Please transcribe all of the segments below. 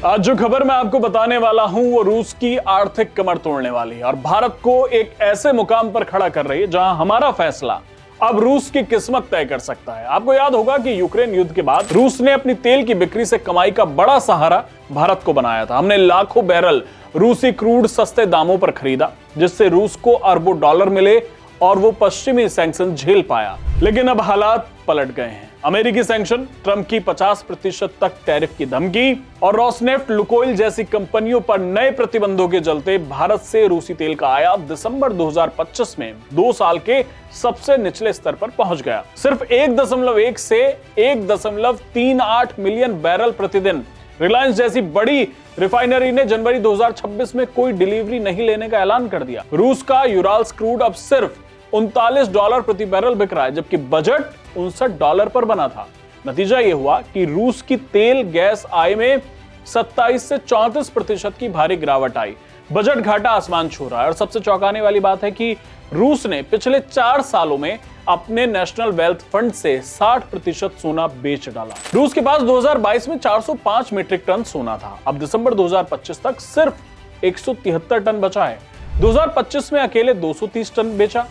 आज जो खबर मैं आपको बताने वाला हूं वो रूस की आर्थिक कमर तोड़ने वाली है और भारत को एक ऐसे मुकाम पर खड़ा कर रही है जहां हमारा फैसला अब रूस की किस्मत तय कर सकता है। आपको याद होगा कि यूक्रेन युद्ध के बाद रूस ने अपनी तेल की बिक्री से कमाई का बड़ा सहारा भारत को बनाया था। हमने लाखों बैरल रूसी क्रूड सस्ते दामों पर खरीदा, जिससे रूस को अरबों डॉलर मिले और वो पश्चिमी सैंक्शन झेल पाया। लेकिन अब हालात पलट गए हैं। अमेरिकी सैंक्शन, ट्रंप की 50% तक टैरिफ की धमकी और रोसनेफ्ट, लुकोइल जैसी कंपनियों पर नए प्रतिबंधों के चलते भारत से रूसी तेल का आयात दिसंबर 2025 में 2 साल के सबसे निचले स्तर पर पहुंच गया। सिर्फ 1.1 से 1.38 मिलियन बैरल प्रतिदिन। रिलायंस जैसी बड़ी रिफाइनरी ने जनवरी 2026 में कोई डिलीवरी नहीं लेने का ऐलान कर दिया। रूस का यूराल्स क्रूड अब सिर्फ $39 प्रति बैरल बिक रहा है, जबकि बजट $59 पर बना था। नतीजा यह हुआ कि रूस की तेल गैस आय में 27 से 34% की भारी गिरावट आई। बजट घाटा आसमान छू रहा है और सबसे चौंकाने वाली बात है कि रूस ने पिछले 4 सालों में अपने नेशनल वेल्थ फंड से 60% सोना बेच डाला। रूस के पास 2022 में 405 मीट्रिक टन सोना था। अब दिसंबर 2025 तक सिर्फ 173 टन बचा है। 2025 में अकेले 230 टन बेचा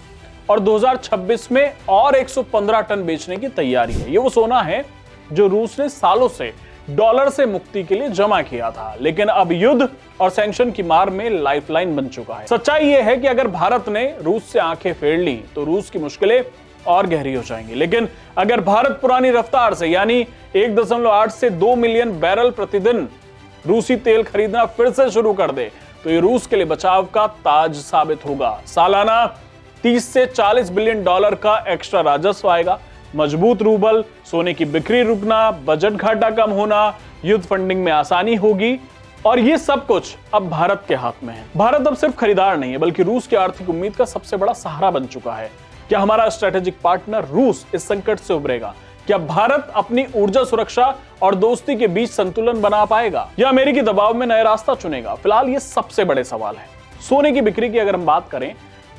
और 2026 में और 115 टन बेचने की तैयारी है। ये वो सोना है जो रूस ने सालों से डॉलर से मुक्ति के लिए जमा किया था, लेकिन अब युद्ध और सैंक्शन की मार में लाइफलाइन बन चुका है। सच्चाई यह है कि अगर भारत ने रूस से आंखें फेर ली तो रूस की मुश्किलें और गहरी हो जाएंगी। लेकिन अगर भारत पुरानी रफ्तार से यानी 1.8 से 2 मिलियन बैरल प्रतिदिन रूसी तेल खरीदना फिर से शुरू कर दे तो ये रूस के लिए बचाव का ताज साबित होगा। सालाना 30 से 40 बिलियन डॉलर का एक्स्ट्रा राजस्व आएगा। मजबूत रूबल, सोने की बिक्री रुकना, बजट घाटा कम होना, युद्ध फंडिंग में आसानी होगी और ये सब कुछ अब भारत के हाथ में है। भारत अब सिर्फ खरीदार नहीं है बल्कि रूस की आर्थिक उम्मीद का सबसे बड़ा सहारा बन चुका है। क्या हमारा स्ट्रेटेजिक पार्टनर रूस इस संकट से उबरेगा? क्या भारत अपनी ऊर्जा सुरक्षा और दोस्ती के बीच संतुलन बना पाएगा या अमेरिकी दबाव में नया रास्ता चुनेगा? फिलहाल ये सबसे बड़े सवाल है। सोने की बिक्री की अगर हम बात करें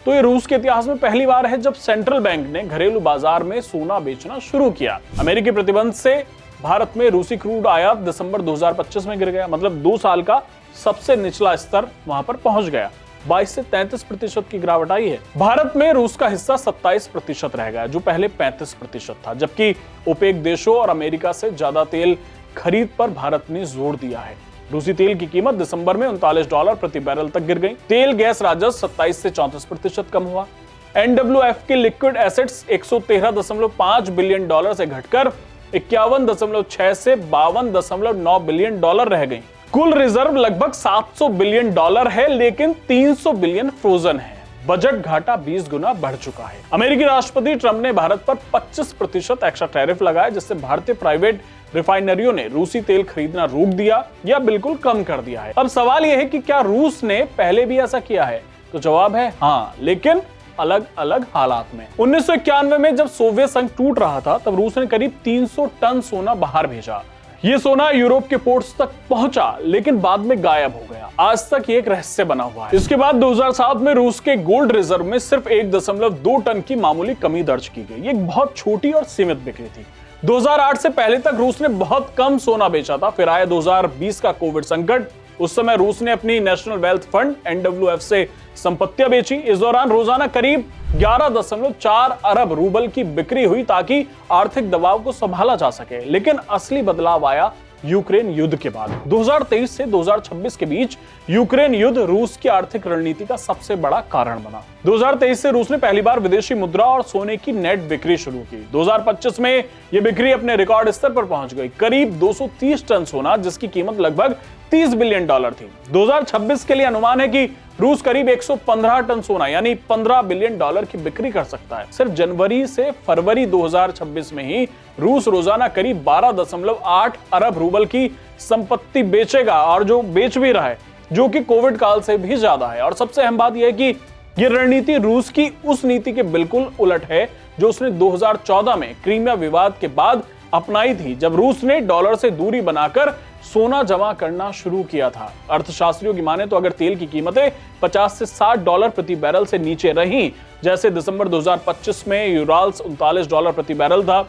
तो ये रूस के इतिहास में पहली बार है जब सेंट्रल बैंक ने घरेलू बाजार में सोना बेचना शुरू किया। अमेरिकी प्रतिबंध से भारत में रूसी क्रूड आयात दिसंबर 2025 में गिर गया, मतलब 2 साल का सबसे निचला स्तर वहां पर पहुंच गया। 22 से 33% की गिरावट आई है। भारत में रूस का हिस्सा 27% रह गया, जो पहले 35% था, जबकि ओपेक देशों और अमेरिका से ज्यादा तेल खरीद पर भारत ने जोर दिया है। रूसी तेल की कीमत दिसंबर में $39 प्रति बैरल तक गिर गई। तेल गैस राजस्व 27 से 34% कम हुआ। एनडब्ल्यूएफ के लिक्विड एसेट्स 113.5 बिलियन डॉलर से घटकर 51.6 से 52.9 बिलियन डॉलर रह गई। कुल रिजर्व लगभग 700 बिलियन डॉलर है, लेकिन 300 बिलियन फ्रोजन है। बजट घाटा 20 गुना बढ़ चुका है। अमेरिकी राष्ट्रपति ट्रंप ने भारत पर 25% एक्स्ट्रा टैरिफ लगाया, जिससे भारतीय प्राइवेट रिफाइनरियों ने रूसी तेल खरीदना रोक दिया या बिल्कुल कम कर दिया है। अब सवाल यह है कि क्या रूस ने पहले भी ऐसा किया है? तो जवाब है हाँ, लेकिन अलग अलग हालात में। 1991 में जब सोवियत संघ टूट रहा था तब रूस ने करीब 300 टन सोना बाहर भेजा। ये सोना यूरोप के पोर्ट्स तक पहुंचा, लेकिन बाद में गायब हो गया। आज तक ये एक रहस्य बना हुआ है। इसके बाद 2007 में रूस के गोल्ड रिजर्व में सिर्फ 1.2 टन की मामूली कमी दर्ज की गई। ये एक बहुत छोटी और सीमित बिक्री थी। 2008 से पहले तक रूस ने बहुत कम सोना बेचा था। फिर आया 2020 का कोविड संकट। उस समय रूस ने अपनी नेशनल वेल्थ फंड एनडब्ल्यूएफ से संपत्तियां बेची। इस दौरान रोजाना करीब 11.4 अरब रूबल की बिक्री हुई ताकि आर्थिक दबाव को संभाला जा सके। लेकिन असली बदलाव आया यूक्रेन युद्ध के बाद। 2023 से 2026 के बीच यूक्रेन युद्ध रूस की आर्थिक रणनीति का सबसे बड़ा कारण बना। 2023 से रूस ने पहली बार विदेशी मुद्रा और सोने की नेट बिक्री शुरू की। 2025 में यह बिक्री अपने रिकॉर्ड स्तर पर पहुंच गई, करीब 230 टन सोना, जिसकी कीमत लगभग 30 बिलियन डॉलर थी। 2026 के लिए अनुमान है कि रूस करीब 115 टन सोना यानी 15 बिलियन डॉलर की बिक्री कर सकता है। सिर्फ जनवरी से फरवरी 2026 में ही रूस रोजाना करीब 12.8 अरब रूबल की संपत्ति बेचेगा, और जो बेच भी रहा है, जो कि कोविड काल से भी ज्यादा है। और सबसे अहम बात यह है कि यह रणनीति रूस की उस नीति के बिल्कुल उलट है जो उसने 2014 में क्रीमिया विवाद के बाद अपनाई थी, जब रूस ने डॉलर से दूरी बनाकर सोना जमा करना शुरू किया था। अर्थशास्त्रियों की माने तो अगर तेल की कीमतें 50 से 60 डॉलर प्रति बैरल से नीचे रहीं, जैसे दिसंबर 2025 में यूराल्स $39 प्रति बैरल था,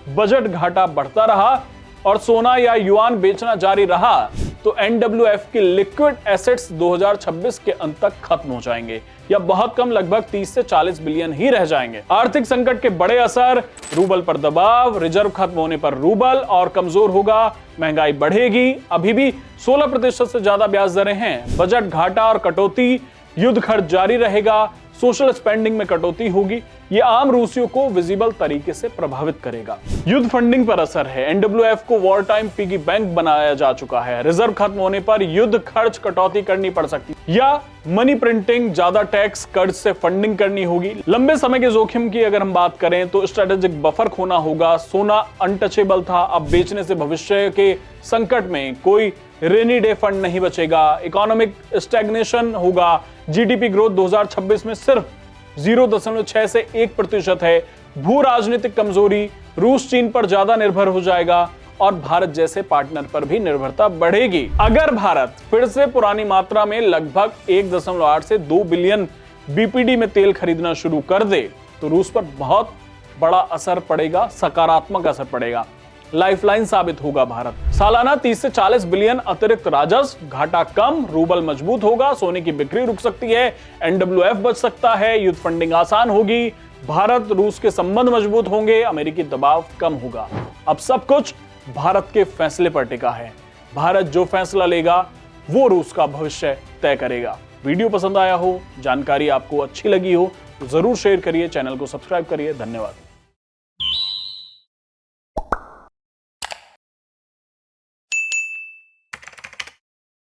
बजट घाटा बढ़ता रहा और सोना या युआन बेचना जारी रहा, तो एनडब्ल्यूएफ के लिक्विड एसेट्स 2026 के अंत तक खत्म हो जाएंगे या बहुत कम, लगभग 30 से 40 बिलियन ही रह जाएंगे। आर्थिक संकट के बड़े असर, रूबल पर दबाव, रिजर्व खत्म होने पर रूबल और कमजोर होगा, महंगाई बढ़ेगी, अभी भी 16% से ज्यादा ब्याज दरें हैं, बजट घाटा और कटौती, युद्ध खर्च जारी रहेगा, सोशल स्पेंडिंग में कटौती होगी। ये आम रूसियों को विजिबल तरीके से प्रभावित करेगा। युद्ध फंडिंग पर असर है। एनडब्ल्यूएफ को वॉर टाइम पिगी बैंक बनाया जा चुका है। रिजर्व खत्म होने पर युद्ध खर्च कटौती करनी पड़ सकती है या मनी प्रिंटिंग, ज्यादा टैक्स, कर्ज से फंडिंग करनी होगी। लंबे समय के जोखिम की अगर हम बात करें तो स्ट्रेटेजिक बफर खोना होगा। सोना अनटचेबल था, अब बेचने से भविष्य के संकट में कोई रेनी डे फंड नहीं बचेगा। इकोनॉमिक स्टैग्नेशन होगा। जीडीपी ग्रोथ 2026 में सिर्फ 0.6 से 1% है। भू राजनीतिक कमजोरी, रूस चीन पर ज्यादा निर्भर हो जाएगा और भारत जैसे पार्टनर पर भी निर्भरता बढ़ेगी। अगर भारत फिर से पुरानी मात्रा में लगभग 1.8 से 2 बिलियन बीपीडी में तेल खरीदना शुरू कर दे तो रूस पर बहुत बड़ा असर पड़ेगा, सकारात्मक असर पड़ेगा। लाइफलाइन साबित होगा भारत। सालाना 30 से 40 बिलियन अतिरिक्त राजस्व, घाटा कम, रूबल मजबूत होगा, सोने की बिक्री रुक सकती है, एनडब्ल्यूएफ बच सकता है, युद्ध फंडिंग आसान होगी, भारत रूस के संबंध मजबूत होंगे, अमेरिकी दबाव कम होगा। अब सब कुछ भारत के फैसले पर टिका है। भारत जो फैसला लेगा वो रूस का भविष्य तय करेगा। वीडियो पसंद आया हो, जानकारी आपको अच्छी लगी हो तो जरूर शेयर करिए, चैनल को सब्सक्राइब करिए। धन्यवाद।